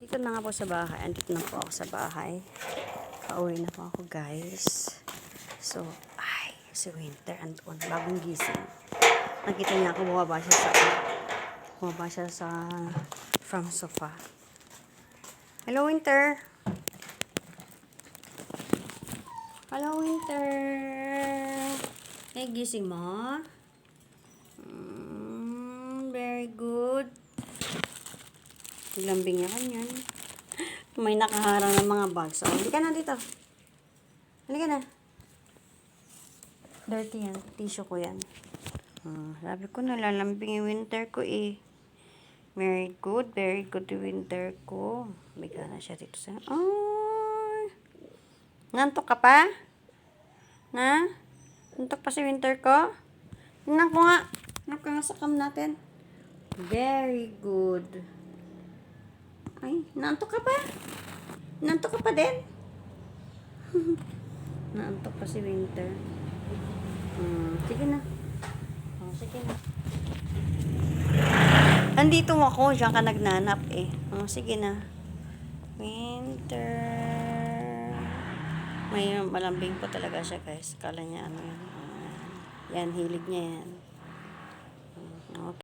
Dito na nga po sa bahay. Andito na po ako sa bahay. Pauwi na po ako, guys. So, si Winter andun. Bagong gising. Nakita niya ako, bumaba siya sa from sofa. Hello, Winter. Hello, Winter. Gising mo? Very good. Lambing niya kanyan. May nakaharang ng mga bags. Oh, hindi ka na dito. Halika na. Dirty yan. Tissue ko yan. Sabi ko nalalambing yung Winter ko eh. Very good yung Winter ko. Biga na siya dito sa... Ay! Nantok ka pa? Na? Nantok pa si Winter ko? Tingnan ko nga. Hanap ka nga sa cam natin. Very good. Ay, naantok ka pa? Naantok ka pa din? Naantok pa si Winter. Sige na. Sige na. Andito ako, diyan ka nagnanap eh. Sige na. Winter. May malambing po talaga siya, guys. Kala niya ano yan. Yan, hilig niya yan. Okay.